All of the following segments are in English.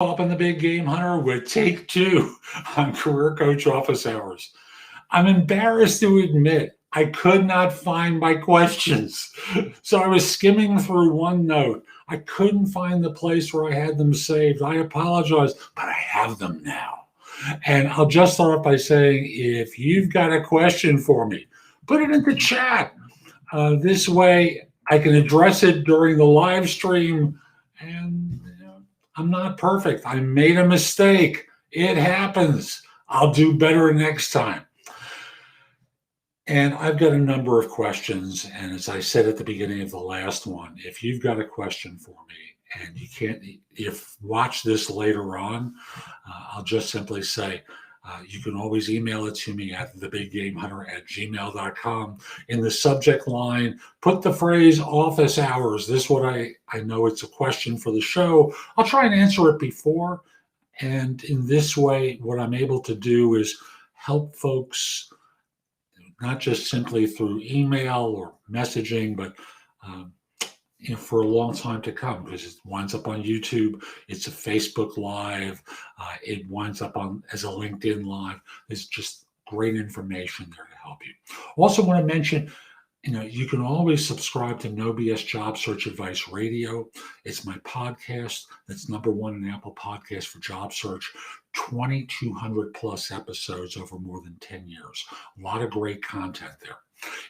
Up in the Big Game Hunter with take two on Career Coach Office Hours. I'm embarrassed to admit I could not find my questions. So I was skimming through OneNote. I couldn't find the place where I had them saved. I apologize, but I have them now. And I'll just start off by saying if you've got a question for me, put it in the chat. This way I can address it during the live stream. And I'm not perfect. I made a mistake. It happens. I'll do better next time. And I've got a number of questions. And as I said at the beginning of the last one, if you've got a question for me and you can't, if watch this later on, I'll just simply say, you can always email it to me at thebiggamehunter@gmail.com. In the subject line, put the phrase office hours. This what I know it's a question for the show. I'll try and answer it before. And in this way, what I'm able to do is help folks, not just simply through email or messaging, but for a long time to come, because it winds up on YouTube. It's a Facebook Live. It winds up on as a LinkedIn Live. There's just great information there to help you. Also want to mention, you can always subscribe to No BS Job Search Advice Radio. It's my podcast that's #1 in Apple Podcasts for job search. 2,200 plus episodes over more than 10 years. A lot of great content there.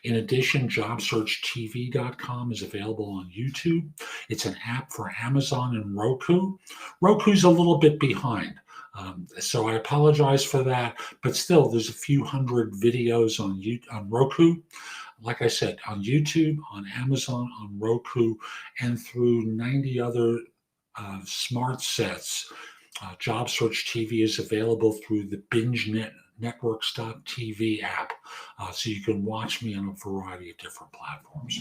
In addition, JobSearchTV.com is available on YouTube. It's an app for Amazon and Roku. Roku's a little bit behind, so I apologize for that. But still, there's a few hundred videos on Roku. Like I said, on YouTube, on Amazon, on Roku, and through 90 other smart sets. JobSearchTV is available through the BingeNetworks.tv app, so you can watch me on a variety of different platforms.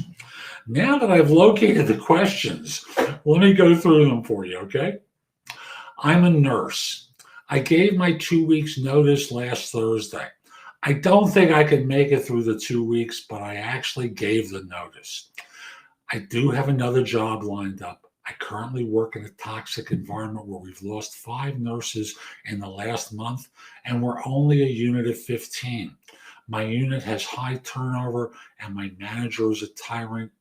Now that I've located the questions, let me go through them for you, okay? I'm a nurse. I gave my 2 weeks notice last Thursday. I don't think I can make it through the 2 weeks, but I actually gave the notice. I do have another job lined up. I currently work in a toxic environment where we've lost 5 nurses in the last month, and we're only a unit of 15. My unit has high turnover, and my manager is a tyrant.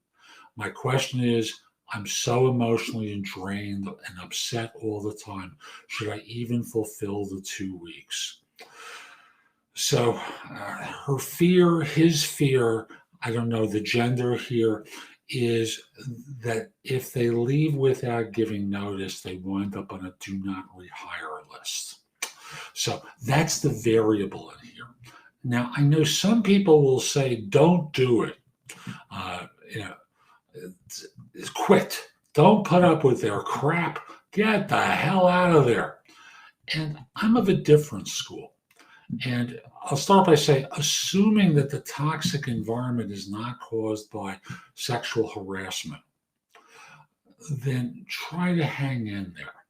My question is, I'm so emotionally drained and upset all the time. Should I even fulfill the 2 weeks? So her fear, his fear, I don't know the gender here, is that if they leave without giving notice, they wind up on a do not rehire list. So that's the variable in here. Now, I know some people will say, don't do it. Quit. Don't put up with their crap. Get the hell out of there. And I'm of a different school. And I'll start by saying, assuming that the toxic environment is not caused by sexual harassment, then try to hang in there.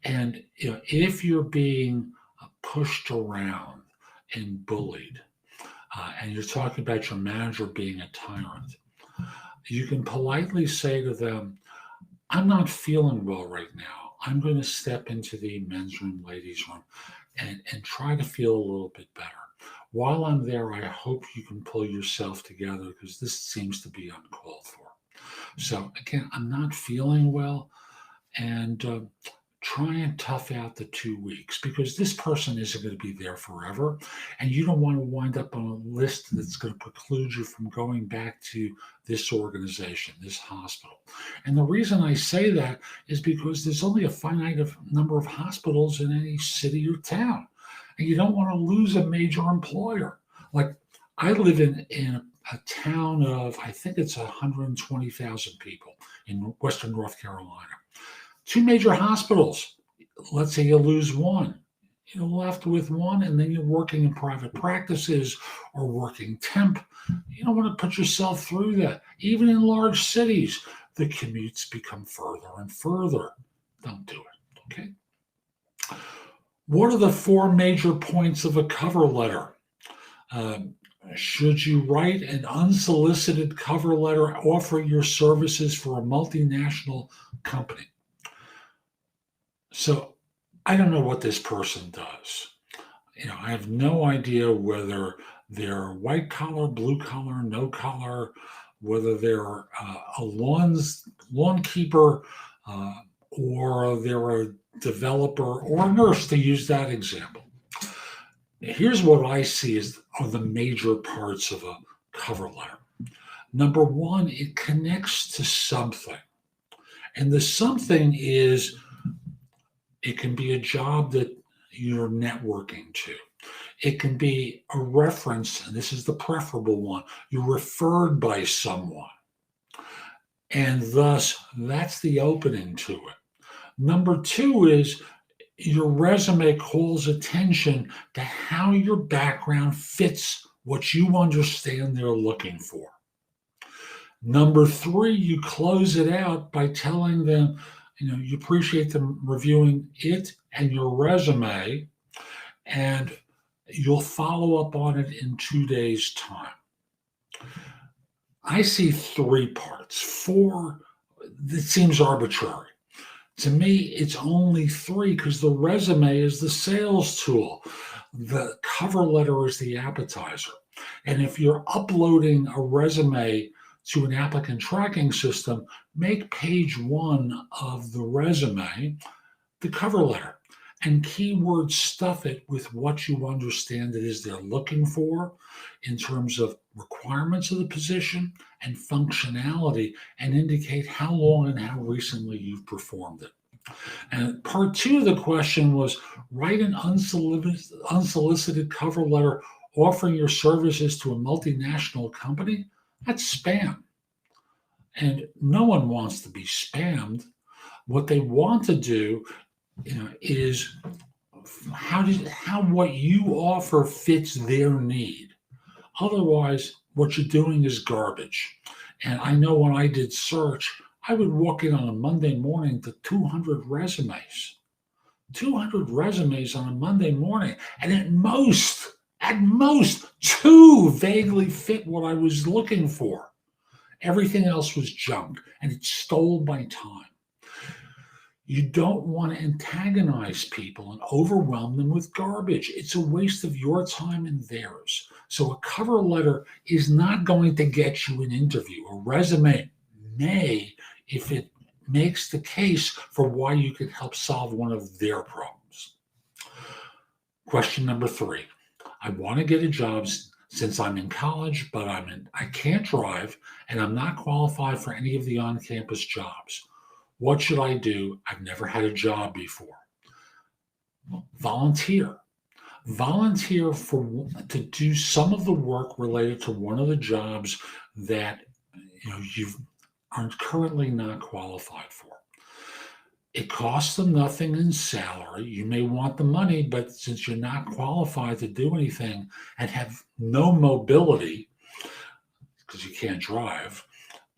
And if you're being pushed around and bullied, and you're talking about your manager being a tyrant, you can politely say to them, I'm not feeling well right now. I'm going to step into the men's room, ladies' room, and try to feel a little bit better. While I'm there, I hope you can pull yourself together, because this seems to be uncalled for. So again, I'm not feeling well, and try and tough out the 2 weeks, because this person isn't going to be there forever, and you don't want to wind up on a list that's going to preclude you from going back to this organization, this hospital. And the reason I say that is because there's only a finite number of hospitals in any city or town, and you don't want to lose a major employer. Like, I live in a town of, I think it's 120,000 people in Western North Carolina. 2 major hospitals. Let's say you lose one. You're left with one, and then you're working in private practices or working temp. You don't want to put yourself through that. Even in large cities, the commutes become further and further. Don't do it, okay? What are the 4 major points of a cover letter? Should you write an unsolicited cover letter offering your services for a multinational company? So I don't know what this person does. I have no idea whether they're white collar, blue collar, no collar, whether they're a lawn keeper, uh, or they're a developer or a nurse, to use that example. Here's what I see are the major parts of a cover letter. Number one, it connects to something. And the something is, it can be a job that you're networking to. It can be a reference, and this is the preferable one. You're referred by someone. And thus, that's the opening to it. Number two is your resume calls attention to how your background fits what you understand they're looking for. Number three, you close it out by telling them, you appreciate them reviewing it and your resume, and you'll follow up on it in 2 days' time. I see three parts. Four, it seems arbitrary. To me, it's only three because the resume is the sales tool. The cover letter is the appetizer. And if you're uploading a resume to an applicant tracking system, make page one of the resume the cover letter, and keyword stuff it with what you understand it is they're looking for in terms of requirements of the position and functionality, and indicate how long and how recently you've performed it. And part two of the question was, write an unsolicited cover letter offering your services to a multinational company. That's spam. And no one wants to be spammed. What they want to do, is how what you offer fits their need. Otherwise, what you're doing is garbage. And I know when I did search, I would walk in on a Monday morning to 200 resumes. 200 resumes on a Monday morning. And at most, two vaguely fit what I was looking for. Everything else was junk, and it stole my time. You don't want to antagonize people and overwhelm them with garbage. It's a waste of your time and theirs. So a cover letter is not going to get you an interview. A resume may, if it makes the case for why you can help solve one of their problems. Question number three. I want to get a job since I'm in college, but I can't drive and I'm not qualified for any of the on-campus jobs. What should I do? I've never had a job before. Volunteer. Volunteer to do some of the work related to one of the jobs that you are currently not qualified for. It costs them nothing in salary. You may want the money, but since you're not qualified to do anything and have no mobility, because you can't drive,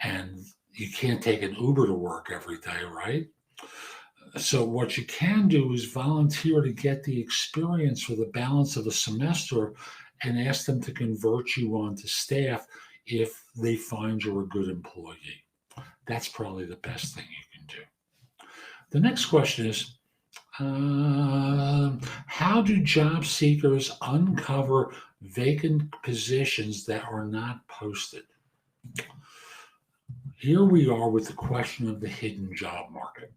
and you can't take an Uber to work every day, right? So what you can do is volunteer to get the experience for the balance of a semester and ask them to convert you onto staff if they find you're a good employee. That's probably the best thing you can do. The next question is, how do job seekers uncover vacant positions that are not posted? Here we are with the question of the hidden job market.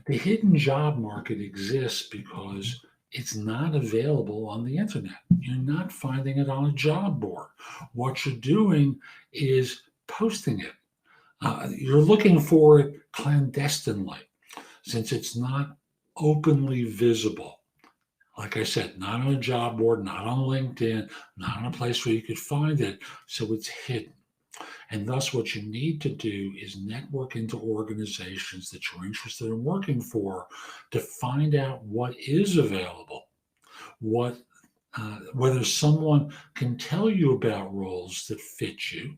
The hidden job market exists because it's not available on the internet. You're not finding it on a job board. What you're doing is posting it. You're looking for it clandestinely, since it's not openly visible. Like I said, not on a job board, not on LinkedIn, not on a place where you could find it, so it's hidden. And thus, what you need to do is network into organizations that you're interested in working for to find out what is available, whether someone can tell you about roles that fit you,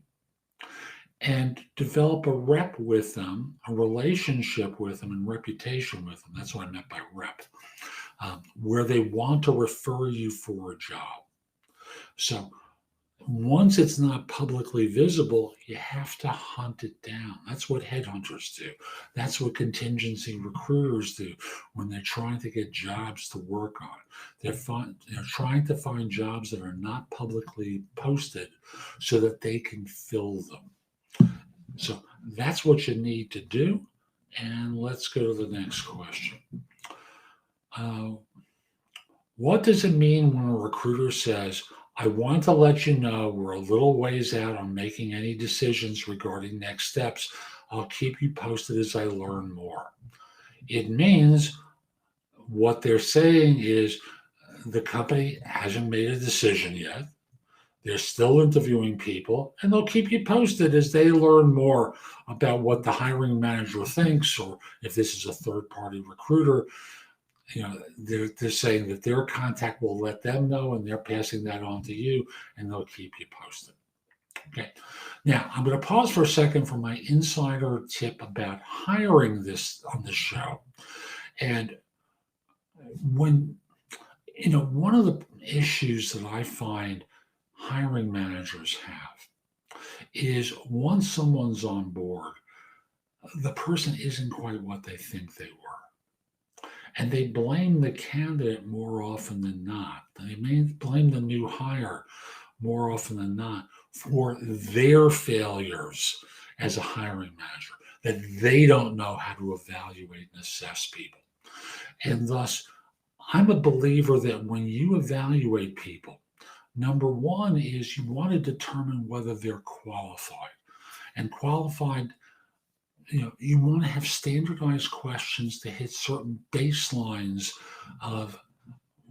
and develop a rep with them, a relationship with them, and reputation with them. That's what I meant by rep, where they want to refer you for a job. So Once it's not publicly visible, you have to hunt it down. That's what headhunters do. That's what contingency recruiters do when they're trying to get jobs to work on. They're trying to find jobs that are not publicly posted so that they can fill them. So that's what you need to do. And let's go to the next question. Uh, what does it mean when a recruiter says, I want to let you know we're a little ways out on making any decisions regarding next steps. I'll keep you posted as I learn more. It means what they're saying is the company hasn't made a decision yet. They're still interviewing people, and they'll keep you posted as they learn more about what the hiring manager thinks, or if this is a third-party recruiter. They're saying that their contact will let them know, and they're passing that on to you, and they'll keep you posted. Okay. Now, I'm going to pause for a second for my insider tip about hiring this on the show. And when, one of the issues that I find hiring managers have is once someone's on board, the person isn't quite what they think they were. And they blame the candidate more often than not. They may blame the new hire more often than not for their failures as a hiring manager, that they don't know how to evaluate and assess people. And thus, I'm a believer that when you evaluate people, number one is you want to determine whether they're qualified. And qualified, you want to have standardized questions to hit certain baselines of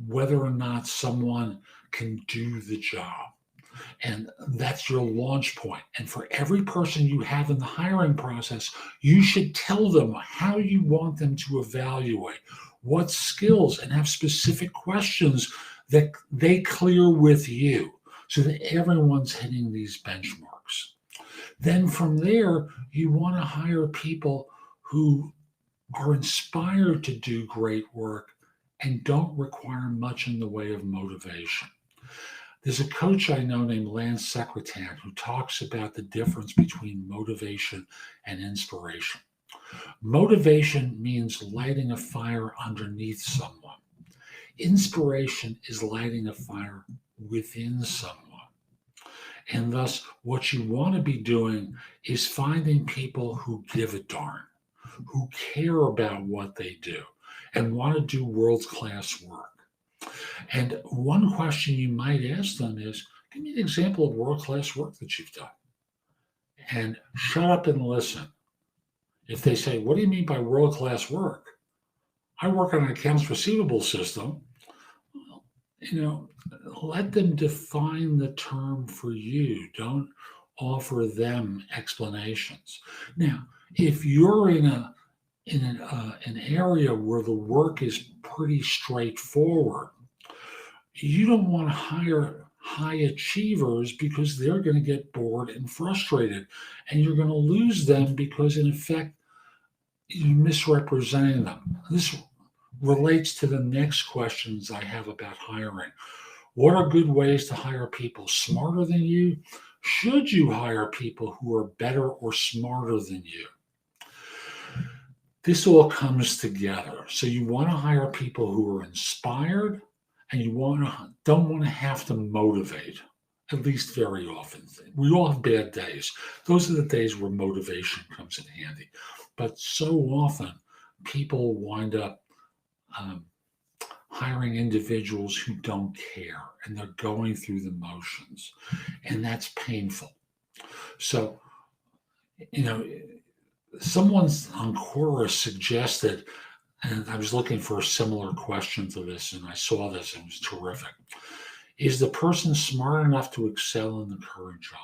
whether or not someone can do the job. And that's your launch point. And for every person you have in the hiring process, you should tell them how you want them to evaluate, what skills, and have specific questions that they clear with you so that everyone's hitting these benchmarks. Then from there, you want to hire people who are inspired to do great work and don't require much in the way of motivation. There's a coach I know named Lance Secretan who talks about the difference between motivation and inspiration. Motivation means lighting a fire underneath someone. Inspiration is lighting a fire within someone. And thus, what you want to be doing is finding people who give a darn, who care about what they do, and want to do world-class work. And one question you might ask them is, give me an example of world-class work that you've done. And shut up and listen. If they say, what do you mean by world-class work? I work on an accounts receivable system. Let them define the term for you. Don't offer them explanations. Now, if you're in an area where the work is pretty straightforward, you don't want to hire high achievers because they're going to get bored and frustrated, and you're going to lose them because, in effect, you're misrepresenting them. This relates to the next questions I have about hiring. What are good ways to hire people smarter than you? Should you hire people who are better or smarter than you? This all comes together. So you want to hire people who are inspired, and you don't want to have to motivate, at least very often. We all have bad days. Those are the days where motivation comes in handy. But so often, people wind up hiring individuals who don't care, and they're going through the motions, and that's painful. So, someone's on Quora suggested, and I was looking for a similar question to this, and I saw this, and it was terrific. Is the person smart enough to excel in the current job?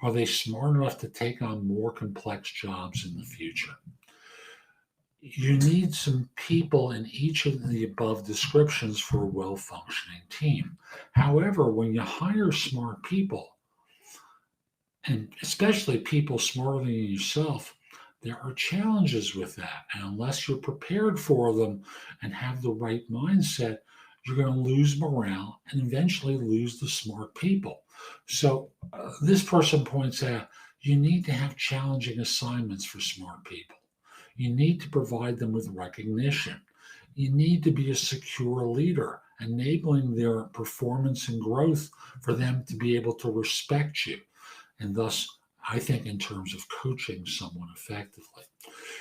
Are they smart enough to take on more complex jobs in the future? You need some people in each of the above descriptions for a well-functioning team. However, when you hire smart people, and especially people smarter than yourself, there are challenges with that. And unless you're prepared for them and have the right mindset, you're going to lose morale and eventually lose the smart people. So this person points out you need to have challenging assignments for smart people. You need to provide them with recognition. You need to be a secure leader, enabling their performance and growth for them to be able to respect you. And thus, I think in terms of coaching someone effectively,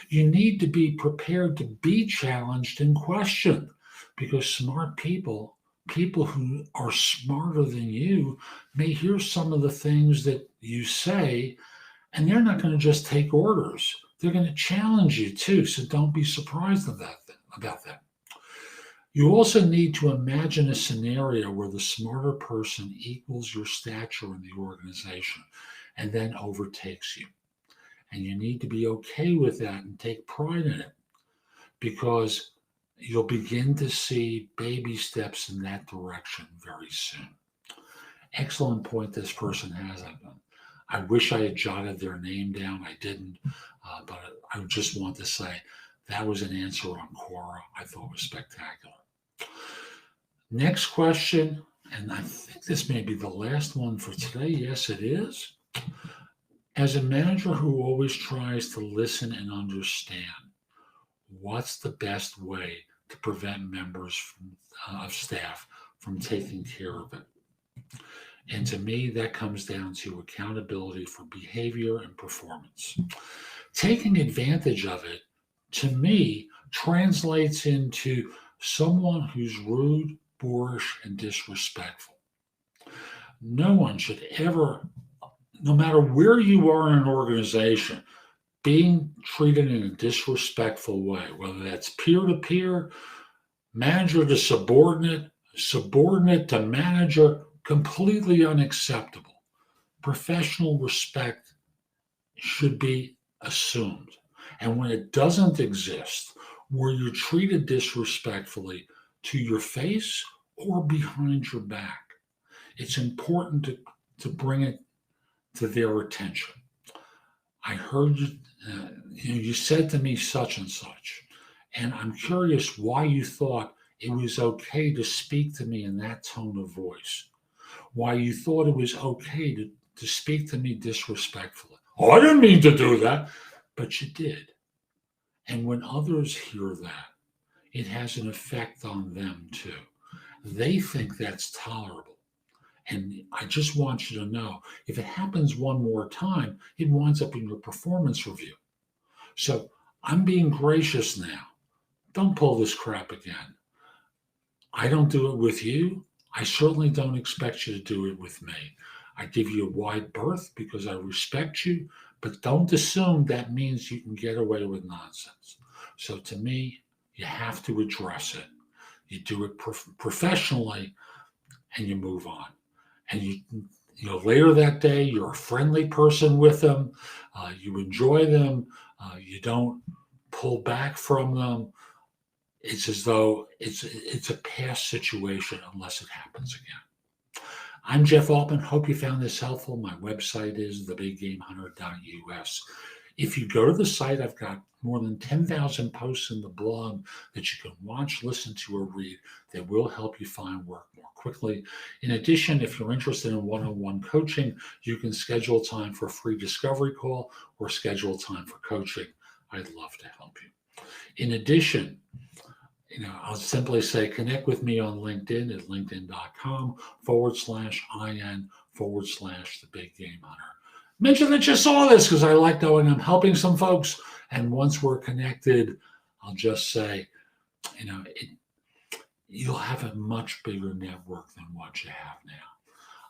you need to be prepared to be challenged and questioned, because smart people, people who are smarter than you, may hear some of the things that you say, and they're not going to just take orders. They're going to challenge you too. So don't be surprised about that. You also need to imagine a scenario where the smarter person equals your stature in the organization and then overtakes you. And you need to be okay with that and take pride in it, because you'll begin to see baby steps in that direction very soon. Excellent point this person has. I wish I had jotted their name down. I didn't, but I just want to say that was an answer on Quora I thought was spectacular. Next question, and I think this may be the last one for today. Yes, it is. As a manager who always tries to listen and understand, what's the best way to prevent members of staff from taking care of it? And to me, that comes down to accountability for behavior and performance. Taking advantage of it, to me, translates into someone who's rude, boorish, and disrespectful. No one should ever, no matter where you are in an organization, being treated in a disrespectful way, whether that's peer-to-peer, manager to subordinate, subordinate to manager, completely unacceptable. Professional respect should be assumed. And when it doesn't exist, where you're treated disrespectfully to your face or behind your back, it's important to bring it to their attention. I heard you, you said to me such and such, and I'm curious why you thought it was okay to speak to me in that tone of voice, why you thought it was okay to speak to me disrespectfully. Oh, I didn't mean to do that, but you did. And when others hear that, it has an effect on them too. They think that's tolerable. And I just want you to know, if it happens one more time, it winds up in your performance review. So I'm being gracious now. Don't pull this crap again. I don't do it with you. I certainly don't expect you to do it with me. I give you a wide berth because I respect you, but don't assume that means you can get away with nonsense. So to me, you have to address it. You do it professionally, and you move on. And you later that day, you're a friendly person with them. You enjoy them. You don't pull back from them. It's as though it's a past situation unless it happens again. I'm Jeff Altman. Hope you found this helpful. My website is thebiggamehunter.us. If you go to the site, I've got more than 10,000 posts in the blog that you can watch, listen to, or read that will help you find work more quickly. In addition, if you're interested in one-on-one coaching, you can schedule time for a free discovery call or schedule time for coaching. I'd love to help you. In addition, I'll simply say connect with me on LinkedIn at linkedin.com/IN/the Big Game Hunter. Mention that you saw this because I like knowing I'm helping some folks. And once we're connected, I'll just say, you'll have a much bigger network than what you have now.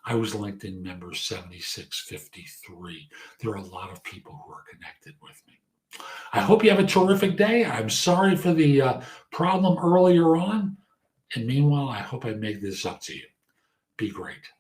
I was LinkedIn member 7653. There are a lot of people who are connected with me. I hope you have a terrific day. I'm sorry for the problem earlier on. And meanwhile, I hope I make this up to you. Be great.